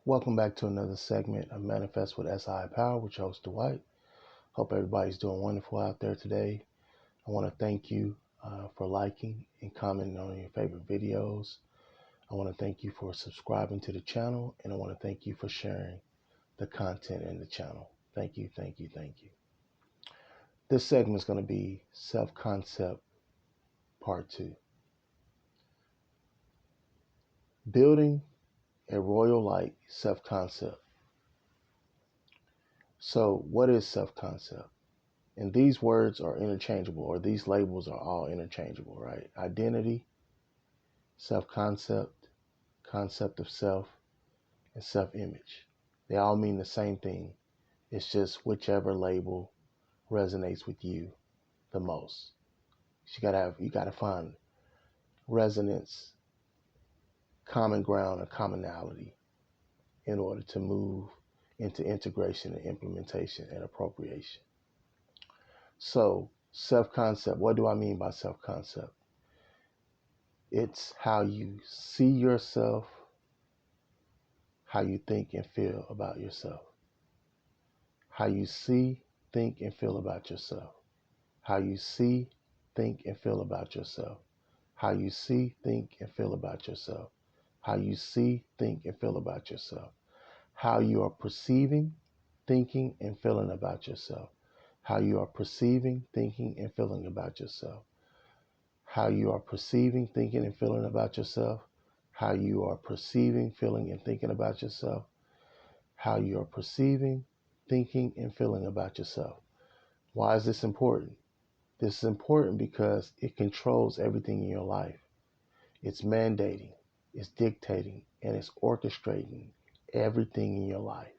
Welcome back to another segment of Manifest with SII Power with your host Dwight. Hope everybody's doing wonderful out there today. I want to thank you for liking and commenting on your favorite videos. I want to thank you for subscribing to the channel, and I want to thank you for sharing the content in the channel. Thank you, thank you, thank you. This segment is going to be self-concept part 2. Building a royal-like self-concept. So what is self-concept? And these words are interchangeable, or these labels are all interchangeable, right? Identity, self-concept, concept of self, and self-image. They all mean the same thing. It's just whichever label resonates with you the most. You gotta find resonance, common ground, or commonality in order to move into integration and implementation and appropriation. So, self-concept, what do I mean by self-concept? It's how you see yourself, how you think and feel about yourself. How you see, think, and feel about yourself. How you see, think, and feel about yourself. How you see, think, and feel about yourself. How you see, think, and feel about yourself. How you are perceiving, thinking, and feeling about yourself. How you are perceiving, thinking, and feeling about yourself. How you are perceiving, thinking, and feeling about yourself. How you are perceiving, feeling, and thinking about yourself. How you are perceiving, thinking, and feeling about yourself. Why is this important? This is important because it controls everything in your life. It's mandating, it's dictating, and it's orchestrating everything in your life.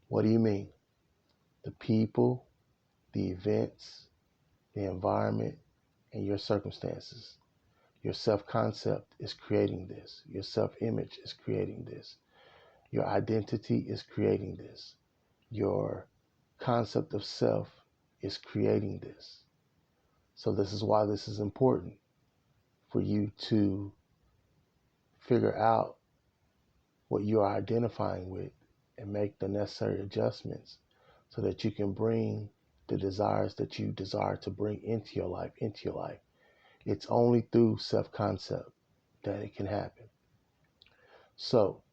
What do you mean? The people, the events, the environment, and your circumstances. Your self-concept is creating this. Your self-image is creating this. Your identity is creating this. Your concept of self is creating this. So this is why this is important for you to figure out what you are identifying with and make the necessary adjustments so that you can bring the desires that you desire to bring into your life. It's only through self-concept that it can happen. So,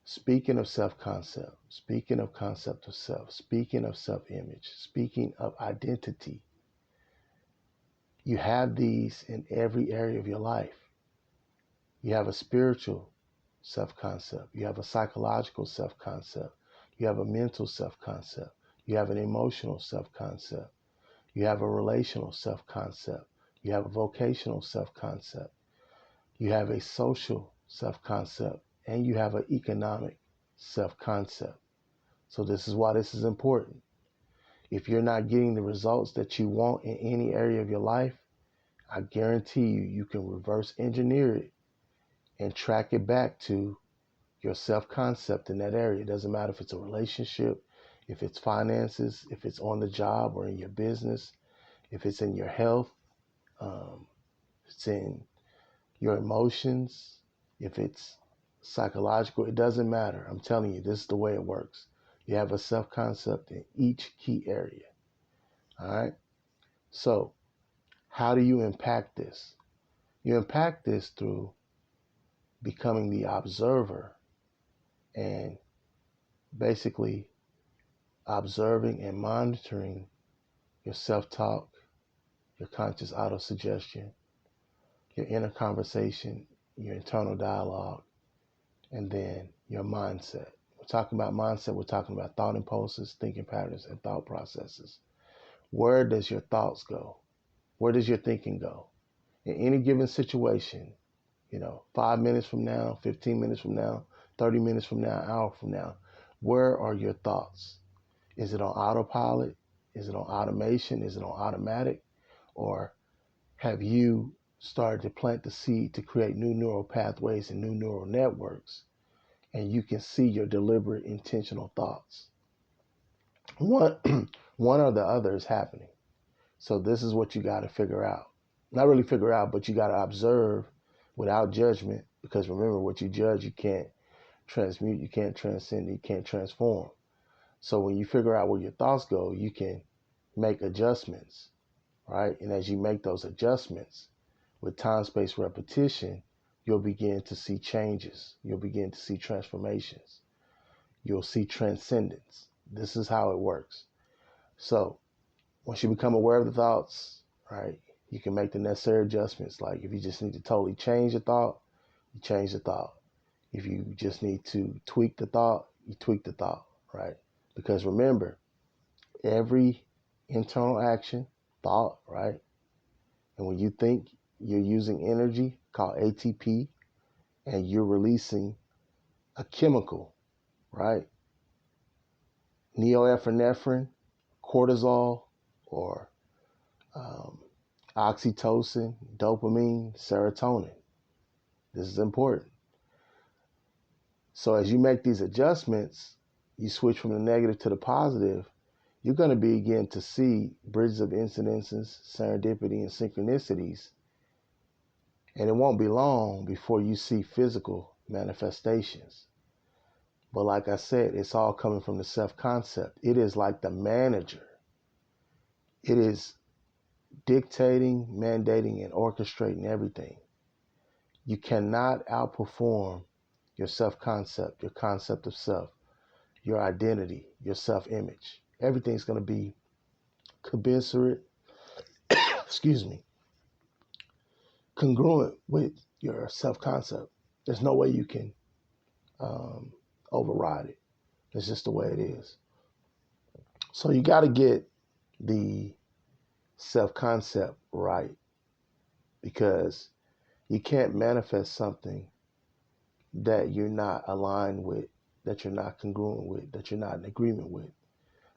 speaking of self-concept, speaking of concept of self, speaking of self-image, speaking of identity, you have these in every area of your life. You have a spiritual self-concept. You have a psychological self-concept. You have a mental self-concept. You have an emotional self-concept. You have a relational self-concept. You have a vocational self-concept. You have a social self-concept. And you have an economic self-concept. So this is why this is important. If you're not getting the results that you want in any area of your life, I guarantee you can reverse engineer it and track it back to your self-concept in that area. It doesn't matter if it's a relationship, if it's finances, if it's on the job or in your business, if it's in your health, if it's in your emotions, if it's psychological, it doesn't matter. I'm telling you, this is the way it works. You have a self-concept in each key area. All right? So how do you impact this? You impact this through becoming the observer and basically observing and monitoring your self-talk, your conscious auto-suggestion, your inner conversation, your internal dialogue, and then your mindset. We're talking about mindset, we're talking about thought impulses, thinking patterns, and thought processes. Where does your thoughts go? Where does your thinking go? In any given situation, 5 minutes from now, 15 minutes from now, 30 minutes from now, an hour from now, where are your thoughts? Is it on autopilot? Is it on automation? Is it on automatic? Or have you started to plant the seed to create new neural pathways and new neural networks? And you can see your deliberate, intentional thoughts. One, one or the other is happening. So this is what you got to figure out. Not really figure out, but you got to observe without judgment. Because remember, what you judge, you can't transmute, you can't transcend, you can't transform. So when you figure out where your thoughts go, you can make adjustments, right? And as you make those adjustments with time-space repetition, you'll begin to see changes. You'll begin to see transformations. You'll see transcendence. This is how it works. So once you become aware of the thoughts, right, you can make the necessary adjustments. Like if you just need to totally change the thought, you change the thought. If you just need to tweak the thought, you tweak the thought, right? Because remember, every internal action, thought, right? And when you think, you're using energy called ATP, and you're releasing a chemical, right? Neoepinephrine, cortisol, or oxytocin, dopamine, serotonin. This is important. So as you make these adjustments, you switch from the negative to the positive, you're going to begin to see bridges of incidences, serendipity, and synchronicities. And it won't be long before you see physical manifestations. But like I said, it's all coming from the self-concept. It is like the manager. It is dictating, mandating, and orchestrating everything. You cannot outperform your self-concept, your concept of self, your identity, your self-image. Everything's going to be commensurate, excuse me, congruent with your self-concept. There's no way you can override it. It's just the way it is. So you got to get the self-concept right, because you can't manifest something that you're not aligned with, that you're not congruent with, that you're not in agreement with,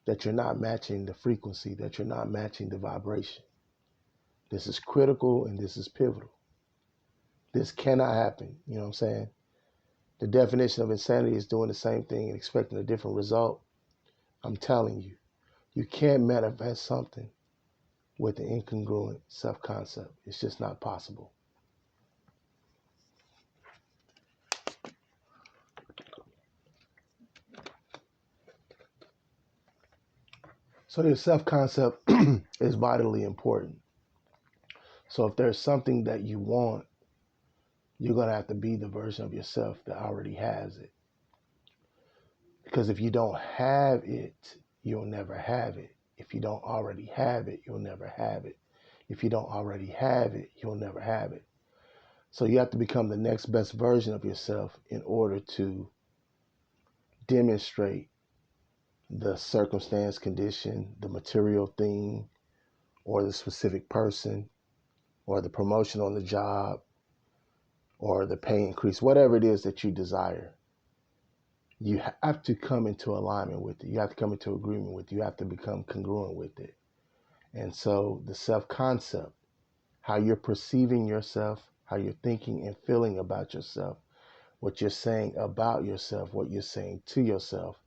that you're not matching the frequency, that you're not matching the vibration. This is critical and this is pivotal. This cannot happen. You know what I'm saying? The definition of insanity is doing the same thing and expecting a different result. I'm telling you, you can't manifest something with an incongruent self-concept. It's just not possible. So your self-concept is vitally important. So if there's something that you want, you're going to have to be the version of yourself that already has it. Because if you don't have it, you'll never have it. If you don't already have it, you'll never have it. If you don't already have it, you'll never have it. So you have to become the next best version of yourself in order to demonstrate the circumstance, condition, the material thing, or the specific person, or the promotion on the job, or the pay increase, whatever it is that you desire. You have to come into alignment with it. You have to come into agreement with it. You have to become congruent with it. And so the self-concept, how you're perceiving yourself, how you're thinking and feeling about yourself, what you're saying about yourself, what you're saying to yourself,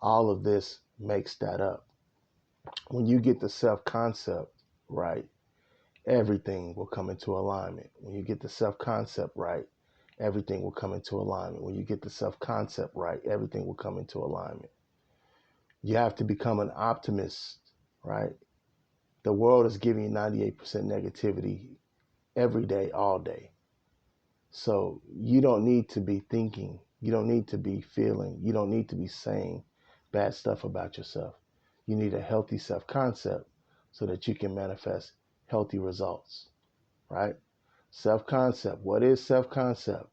all of this makes that up. When you get the self-concept right, everything will come into alignment. When you get the self-concept right, everything will come into alignment. When you get the self-concept right, everything will come into alignment. You have to become an optimist, right? The world is giving you 98% negativity every day, all day. So you don't need to be thinking. You don't need to be feeling. You don't need to be saying bad stuff about yourself. You need a healthy self-concept so that you can manifest healthy results, right? Self-concept. What is self-concept?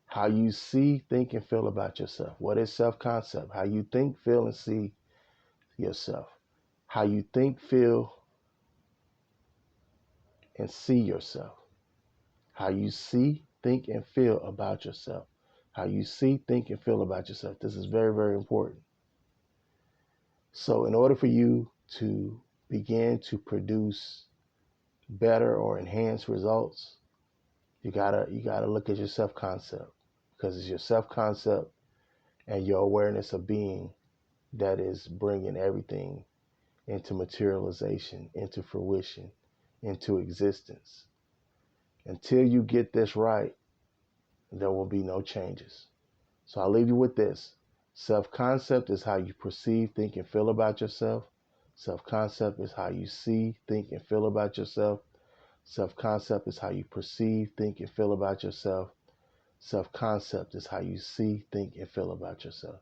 How you see, think, and feel about yourself. What is self-concept? How you think, feel, and see yourself. How you think, feel, and see yourself. How you see, think, and feel about yourself. How you see, think, and feel about yourself. This is very, very important. So in order for you to begin to produce better or enhanced results, you gotta look at your self-concept, because it's your self-concept and your awareness of being that is bringing everything into materialization, into fruition, into existence. Until you get this right, there will be no changes. So I'll leave you with this. Self-concept is how you perceive, think, and feel about yourself. Self-concept is how you see, think, and feel about yourself. Self-concept is how you perceive, think, and feel about yourself. Self-concept is how you see, think, and feel about yourself.